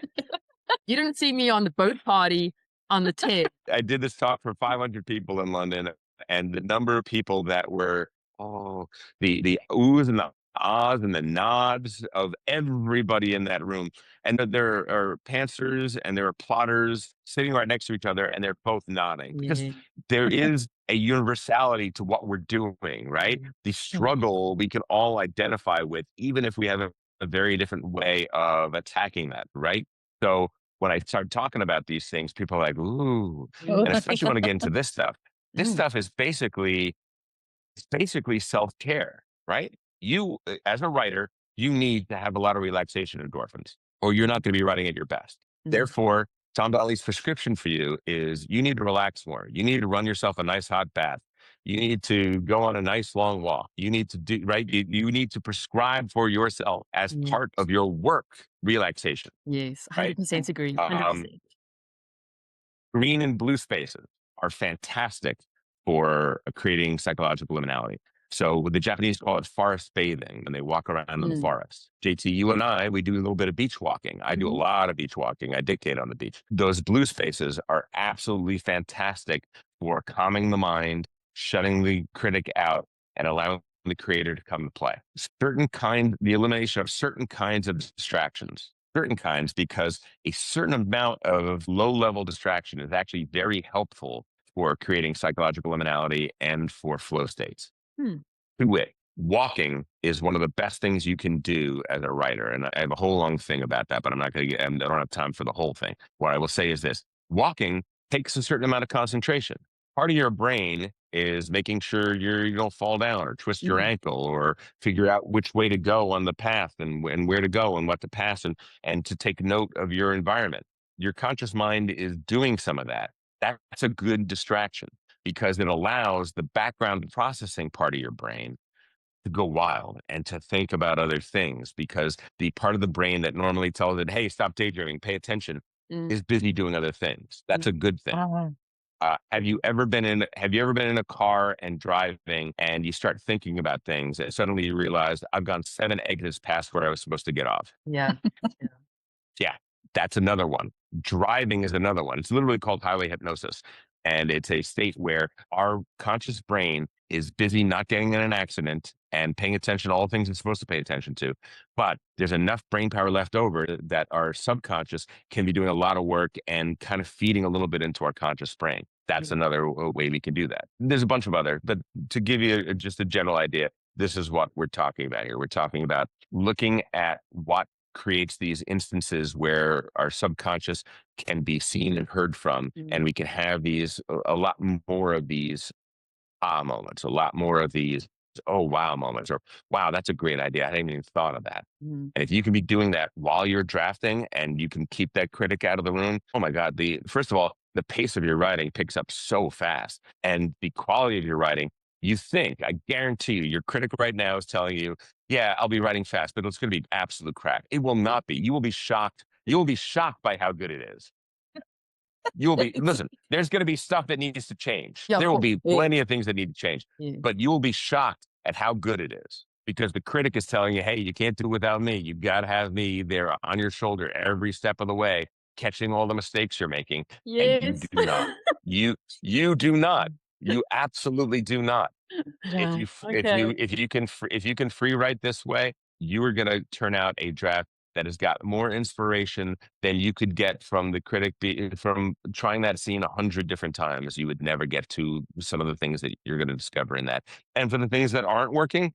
You didn't see me on the boat party on the tip. I did this talk for 500 people in London, and the number of people that were, the oohs and the ahs and the nods of everybody in that room. And there are pantsers and there are plotters sitting right next to each other, and they're both nodding because there is a universality to what we're doing, right? The struggle we can all identify with, even if we have a very different way of attacking that, right? So when I start talking about these things, people are like, ooh, and especially when I get into this stuff. This stuff is basically self-care, right? You, as a writer, you need to have a lot of relaxation endorphins, or you're not going to be writing at your best. Therefore, Tom Donnelly's prescription for you is you need to relax more. You need to run yourself a nice hot bath. You need to go on a nice long walk. You need to do, right? You need to prescribe for yourself as part of your work relaxation. Yes, 100% agree. 100%. Green and blue spaces are fantastic for creating psychological liminality. So the Japanese call it forest bathing when they walk around in the forest. JT, you and I, we do a little bit of beach walking. I do a lot of beach walking. I dictate on the beach. Those blue spaces are absolutely fantastic for calming the mind, shutting the critic out, and allowing the creator to come to play. The elimination of certain kinds of distractions, because a certain amount of low-level distraction is actually very helpful for creating psychological liminality and for flow states. Walking is one of the best things you can do as a writer. And I have a whole long thing about that, but I don't have time for the whole thing. What I will say is this: walking takes a certain amount of concentration. Part of your brain is making sure you don't fall down or twist your ankle or figure out which way to go on the path and where to go and what to pass and to take note of your environment. Your conscious mind is doing some of that. That's a good distraction because it allows the background processing part of your brain to go wild and to think about other things, because the part of the brain that normally tells it, hey, stop daydreaming, pay attention, is busy doing other things. That's a good thing. Have you ever been in a car and driving and you start thinking about things and suddenly you realize I've gone 7 exits past where I was supposed to get off? Yeah. Yeah, that's another one. Driving is another one. It's literally called highway hypnosis. And it's a state where our conscious brain is busy not getting in an accident and paying attention to all the things it's supposed to pay attention to. But there's enough brain power left over that our subconscious can be doing a lot of work and kind of feeding a little bit into our conscious brain. That's another way we can do that. There's a bunch of other, but to give you just a general idea, this is what we're talking about here. We're talking about looking at what creates these instances where our subconscious can be seen and heard from, and we can have a lot more of these moments, a lot more of these oh wow moments, or wow, that's a great idea, I hadn't even thought of that. And if you can be doing that while you're drafting and you can keep that critic out of the room, oh my god, first of all, the pace of your writing picks up so fast, and the quality of your writing, I guarantee you, your critic right now is telling you, yeah, I'll be writing fast, but it's going to be absolute crap. It will not be. You will be shocked. You will be shocked by how good it is. Listen, there's going to be stuff that needs to change. There will be plenty of things that need to change, but you will be shocked at how good it is, because the critic is telling you, hey, you can't do it without me. You've got to have me there on your shoulder every step of the way, catching all the mistakes you're making. Yes. And you do not. You do not. You absolutely do not. If you can free write this way, you are going to turn out a draft that has got more inspiration than you could get from the critic, from trying that scene 100 different times. You would never get to some of the things that you're going to discover in that. And for the things that aren't working,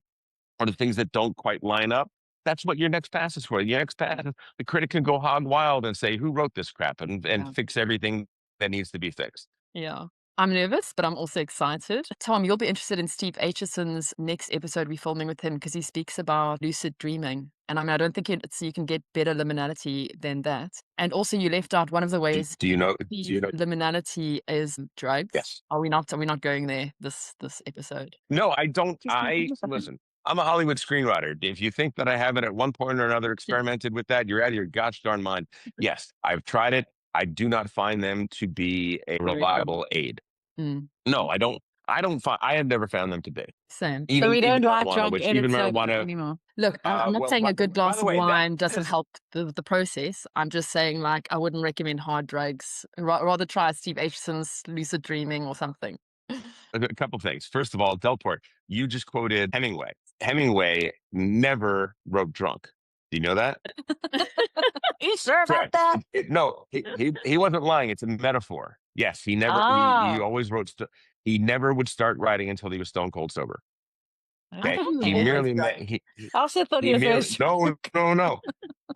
or the things that don't quite line up, that's what your next pass is for. Your next pass, the critic can go hog wild and say, who wrote this crap, and fix everything that needs to be fixed. Yeah. I'm nervous, but I'm also excited. Tom, you'll be interested in Steve Aitchison's next episode we're filming with him, because he speaks about lucid dreaming. And I mean, I don't think you can get better liminality than that. And also, you left out one of the ways. Do you know liminality is drugs? Yes. Are we not going there this episode? No, I don't. Listen, I'm a Hollywood screenwriter. If you think that I haven't at one point or another experimented with that, you're out of your gosh darn mind. Yes, I've tried it. I do not find them to be a reliable aid. No, I don't. I have never found them to be. Same. So we don't write drug even edits marijuana anymore. Look, I'm not saying a good by glass the of way, wine doesn't help the process. I'm just saying, like, I wouldn't recommend hard drugs. Rather try Steve Aitchison's lucid dreaming or something. A couple things. First of all, Delport, you just quoted Hemingway. Hemingway never wrote drunk. Do you know that? You sure about that? No, he wasn't lying. It's a metaphor. Yes, he never. He always wrote. He never would start writing until he was stone cold sober. Okay, he merely. I also thought he was. No.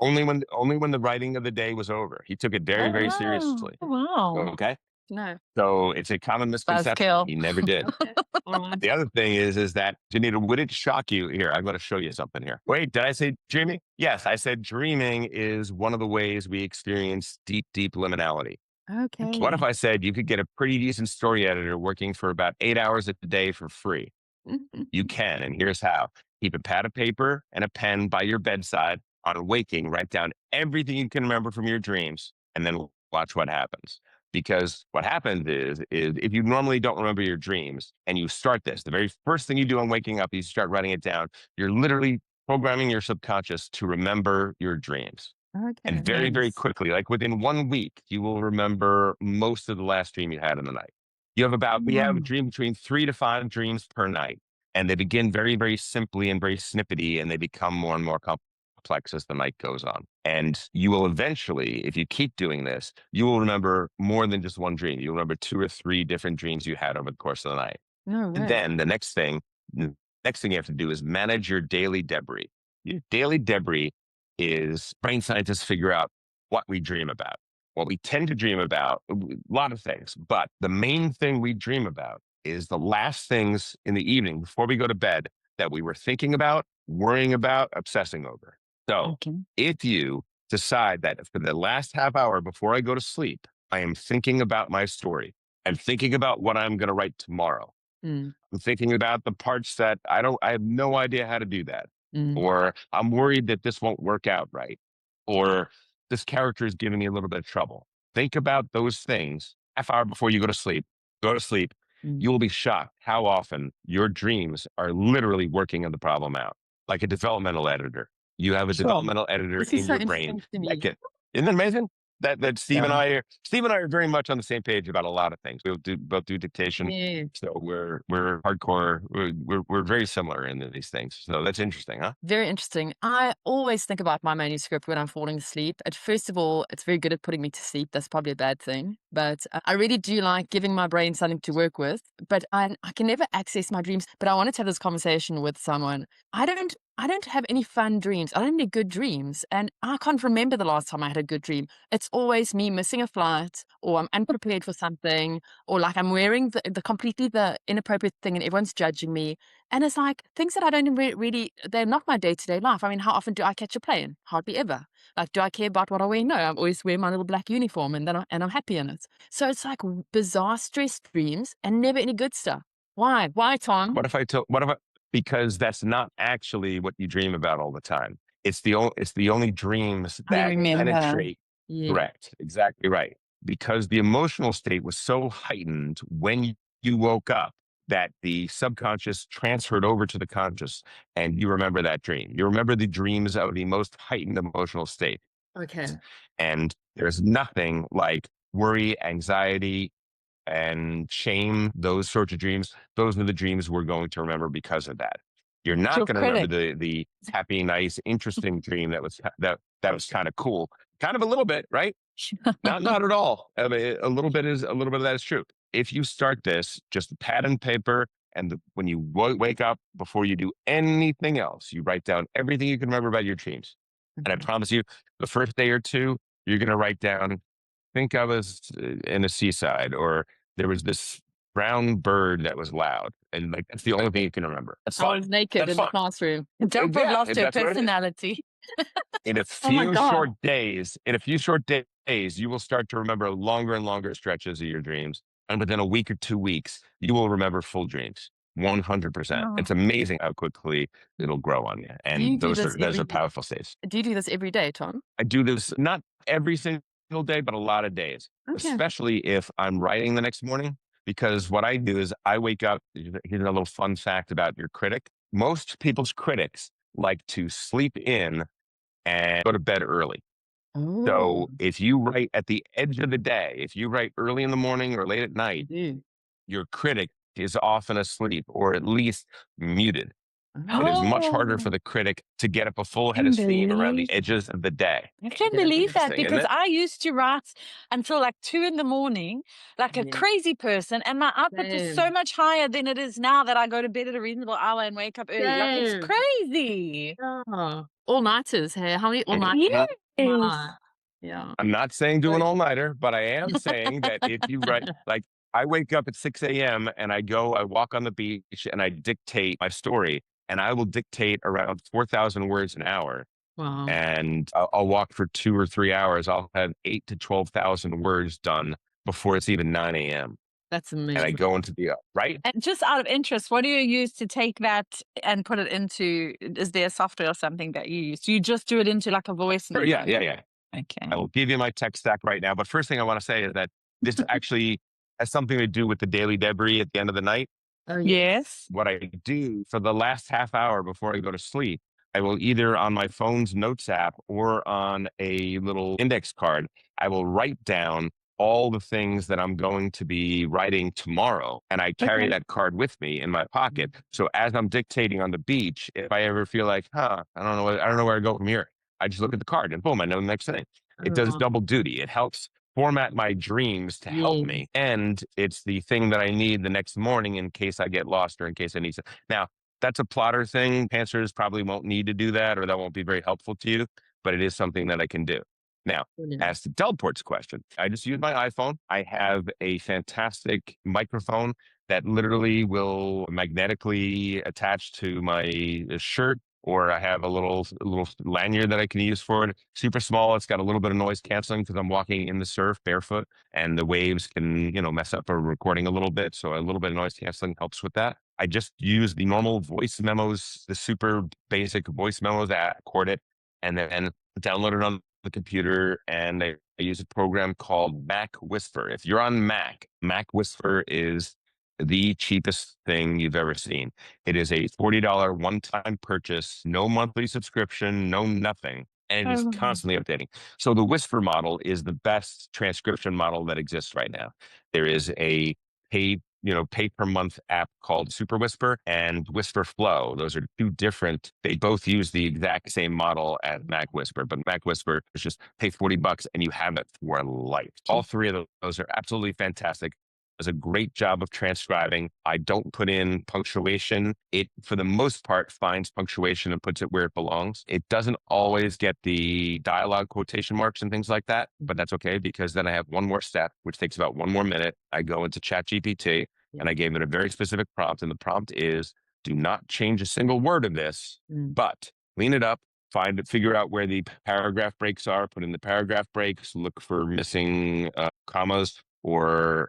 Only when the writing of the day was over. He took it very, very seriously. Wow. Okay. No. So it's a common misconception. Buzzkill. He never did. The other thing is that, Janita, would it shock you? Here, I'm going to show you something here. Wait, did I say dreaming? Yes, I said dreaming is one of the ways we experience deep, deep liminality. Okay. What if I said you could get a pretty decent story editor working for about 8 hours a day for free? You can, and here's how. Keep a pad of paper and a pen by your bedside. On waking, write down everything you can remember from your dreams, and then watch what happens. Because what happens is if you normally don't remember your dreams and you start this, the very first thing you do on waking up, you start writing it down. You're literally programming your subconscious to remember your dreams. Okay. And very, very quickly, like within 1 week, you will remember most of the last dream you had in the night. We have a dream between 3 to 5 dreams per night. And they begin very, very simply and very snippety, and they become more and more complex as the night goes on. And you will eventually, if you keep doing this, you will remember more than just one dream. You'll remember 2 or 3 different dreams you had over the course of the night. No way. And then the next thing you have to do is manage your daily debris. Your daily debris is brain scientists figure out what we dream about. What we tend to dream about, a lot of things, but the main thing we dream about is the last things in the evening before we go to bed that we were thinking about, worrying about, obsessing over. So if you decide that for the last half hour before I go to sleep, I am thinking about my story. I'm thinking about what I'm going to write tomorrow. I'm thinking about the parts that I have no idea how to do that. Or I'm worried that this won't work out right. Or this character is giving me a little bit of trouble. Think about those things half hour before you go to sleep. Go to sleep. You will be shocked how often your dreams are literally working on the problem out. Like a developmental editor. You have a developmental editor in your brain. Isn't it amazing? That Steve and I are very much on the same page about a lot of things. We both do dictation, so we're hardcore. We're very similar in these things. So that's interesting, huh? Very interesting. I always think about my manuscript when I'm falling asleep. First of all, it's very good at putting me to sleep. That's probably a bad thing, but I really do like giving my brain something to work with. But I can never access my dreams. But I wanted to have this conversation with someone. I don't have any fun dreams. I don't have any good dreams. And I can't remember the last time I had a good dream. It's always me missing a flight, or I'm unprepared for something, or like I'm wearing the completely the inappropriate thing and everyone's judging me. And it's like things that I don't really, they're not my day-to-day life. I mean, how often do I catch a plane? Hardly ever. Like, do I care about what I wear? No, I always wear my little black uniform and I'm happy in it. So it's like bizarre stress dreams and never any good stuff. Why? Why, Tom? Because that's not actually what you dream about all the time. It's the only dreams that penetrate. Correct. Exactly right. Because the emotional state was so heightened when you woke up that the subconscious transferred over to the conscious, and you remember that dream. You remember the dreams of the most heightened emotional state. Okay. And there's nothing like worry, anxiety, and shame, those sorts of dreams. Those are the dreams we're going to remember because of that. You're not going to remember the happy, nice, interesting dream that that was kind of cool. Kind of a little bit, right? Not at all. I mean, a little bit of that is true. If you start this, just pad and paper, and when you wake up, before you do anything else, you write down everything you can remember about your dreams. And I promise you, the first day or two, you're going to write down, think I was in a seaside, or there was this brown bird that was loud. And like, that's the only thing you can remember. That's I fine. was naked That's in the fine. classroom. Delport lost her that's what it is. personality. In a Oh my few God. short days, you will start to remember longer and longer stretches of your dreams. And within a week or 2 weeks, you will remember full dreams. 100%. Oh. It's amazing how quickly it'll grow on you. And those are powerful states. Do you do this every day, Tom? I do this not every single day, but a lot of days, especially if I'm writing the next morning. Because what I do is I wake up. Here's a little fun fact about your critic. Most people's critics like to sleep in and go to bed early. Oh. So if you write at the edge of the day, if you write early in the morning or late at night, your critic is often asleep or at least muted. It is much harder for the critic to get up a full head of steam around the edges of the day. I can't believe that, because I used to write until like 2 a.m, like a crazy person, and my output was so much higher than it is now that I go to bed at a reasonable hour and wake up early. Like, it's crazy. Oh. All-nighters, hey? How many all-nighters? Yes. Yeah. I'm not saying do an all-nighter, but I am saying that if you write, like, I wake up at 6 a.m. and I walk on the beach and I dictate my story, and I will dictate around 4,000 words an hour. Wow. And I'll walk for 2 or 3 hours. I'll have 8 to 12,000 words done before it's even 9 a.m. That's amazing. And I go into the, right? And just out of interest, what do you use to take that and put it into? Is there a software or something that you use? Do you just do it into like a voice memo? Yeah. Okay. I will give you my tech stack right now. But first thing I want to say is that this actually has something to do with the daily debris at the end of the night. Oh, Yes. What I do for the last half hour before I go to sleep, I will either on my phone's notes app or on a little index card, I will write down all the things that I'm going to be writing tomorrow. And I carry that card with me in my pocket. So as I'm dictating on the beach, if I ever feel like, I don't know where to go from here, I just look at the card and boom, I know the next thing. It does double duty. It helps format my dreams to help me. And it's the thing that I need the next morning in case I get lost or in case I need to. Now, that's a plotter thing. Pantsers probably won't need to do that, or that won't be very helpful to you, but it is something that I can do. Now, as to Delport's question, I just use my iPhone. I have a fantastic microphone that literally will magnetically attach to my shirt, or I have a little lanyard that I can use for it. Super small. It's got a little bit of noise canceling because I'm walking in the surf barefoot, and the waves can, mess up a recording a little bit. So a little bit of noise canceling helps with that. I just use the normal voice memos, the super basic voice memos that record it, and then download it on the computer. And I use a program called Mac Whisper. If you're on Mac, Mac Whisper is the cheapest thing you've ever seen. It is a $40 one-time purchase, no monthly subscription, no nothing. And it is constantly updating. So the Whisper model is the best transcription model that exists right now. There is a pay per month app called Super Whisper and Whisper Flow. Those are two different. They both use the exact same model as Mac Whisper, but Mac Whisper is just pay $40 and you have it for life. All three of those are absolutely fantastic. Does a great job of transcribing. I don't put in punctuation. It, for the most part, finds punctuation and puts it where it belongs. It doesn't always get the dialogue quotation marks and things like that, but that's okay, because then I have one more step, which takes about 1 more minute. I go into ChatGPT and I gave it a very specific prompt. And the prompt is, do not change a single word of this, but clean it up, figure out where the paragraph breaks are, put in the paragraph breaks, look for missing commas or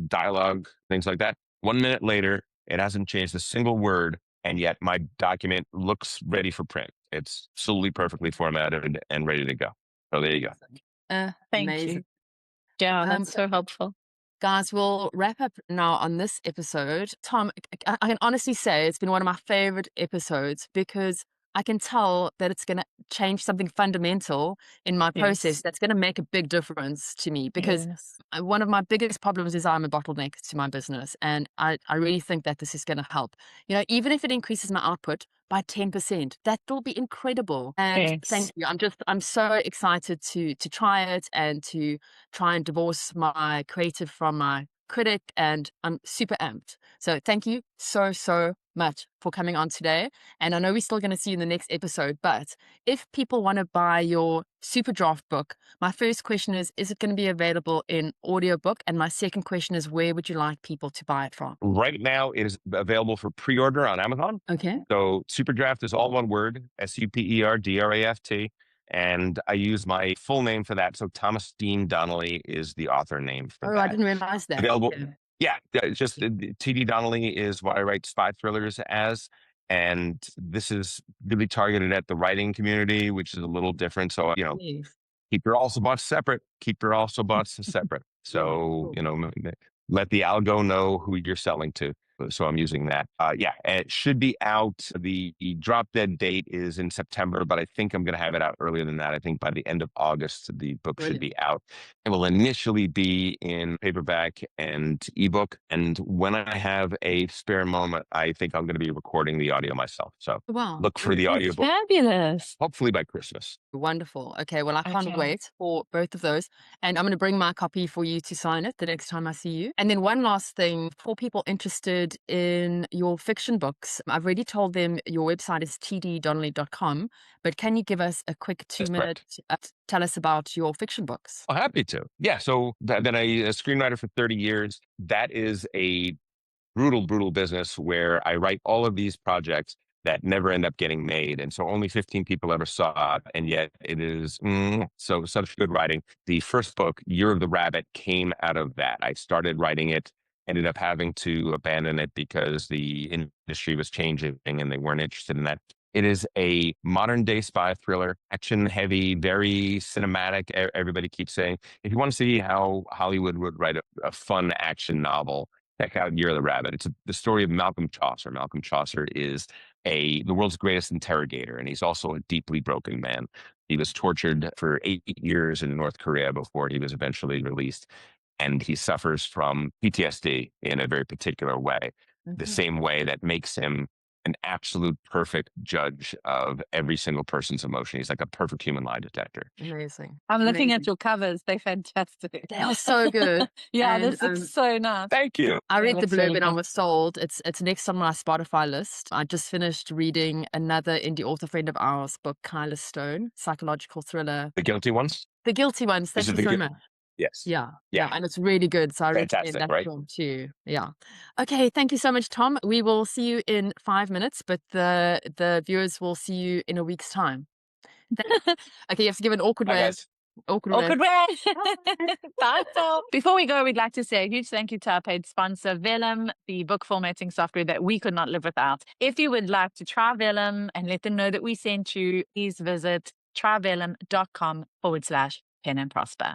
dialogue, things like that. 1 minute later, it hasn't changed a single word, and yet my document looks ready for print. It's absolutely perfectly formatted and ready to go. So there you go. Thank you. Yeah, that's so helpful. Guys, we'll wrap up now on this episode. Tom, I can honestly say it's been one of my favorite episodes because I can tell that it's going to change something fundamental in my process that's going to make a big difference to me, because one of my biggest problems is I'm a bottleneck to my business. And I really think that this is going to help. You know, even if it increases my output by 10%, that will be incredible. And thank you. I'm so excited to try it and to try and divorce my creative from my critic, and I'm super amped. So thank you so much for coming on today. And I know we're still going to see you in the next episode, but if people want to buy your SuperDraft book, my first question is it going to be available in audiobook? And my second question is, where would you like people to buy it from? Right now, it is available for pre-order on Amazon. Okay. So SuperDraft is all one word, SuperDraft. And I use my full name for that. So Thomas Dean Donnelly is the author name for that. I didn't realize that. Available. Okay. Yeah, it's just TD Donnelly is what I write spy thrillers as. And this is really targeted at the writing community, which is a little different. So, you know, keep your also bots separate. Keep your also bots separate. So, you know, let the algo know who you're selling to. So I'm using that. Yeah, it should be out. The drop dead date is in September, but I think I'm going to have it out earlier than that. I think by the end of August, the book should be out. It will initially be in paperback and ebook. And when I have a spare moment, I think I'm going to be recording the audio myself. So look for the audiobook. Fabulous. Hopefully by Christmas. Wonderful. Okay, well, I can't wait for both of those. And I'm going to bring my copy for you to sign it the next time I see you. And then one last thing, for people interested in your fiction books, I've already told them your website is tddonnelly.com, but can you give us a quick 2-minute, tell us about your fiction books? Oh, happy to. Yeah, so been a screenwriter for 30 years. That is a brutal business where I write all of these projects that never end up getting made. And so only 15 people ever saw it. And yet it is so such good writing. The first book, Year of the Rabbit, came out of that. I started writing it, ended up having to abandon it because the industry was changing and they weren't interested in that. It is a modern day spy thriller, action heavy, very cinematic. Everybody keeps saying, if you want to see how Hollywood would write a fun action novel, check out Year of the Rabbit. It's the story of Malcolm Chaucer. Malcolm Chaucer is the world's greatest interrogator, and he's also a deeply broken man. He was tortured for 8 years in North Korea before he was eventually released, and he suffers from PTSD in a very particular way, the same way that makes him an absolute perfect judge of every single person's emotion. He's like a perfect human lie detector. Amazing. I'm looking at your covers. They're fantastic. They are so good. Yeah, this is so nice. Thank you. I read the blurb and I was sold. It's next on my Spotify list. I just finished reading another indie author friend of ours book, Kyla Stone, psychological thriller. The Guilty Ones? The Guilty Ones. Thank you so much. Yes. Yeah. And it's really good. So I recommend that film too. Yeah. Okay. Thank you so much, Tom. We will see you in 5 minutes, but the viewers will see you in a week's time. Okay, you have to give an awkward wave. Awkward way. Bye, Tom. Before we go, we'd like to say a huge thank you to our paid sponsor, Vellum, the book formatting software that we could not live without. If you would like to try Vellum and let them know that we sent you, please visit tryvellum.com/pen and prosper.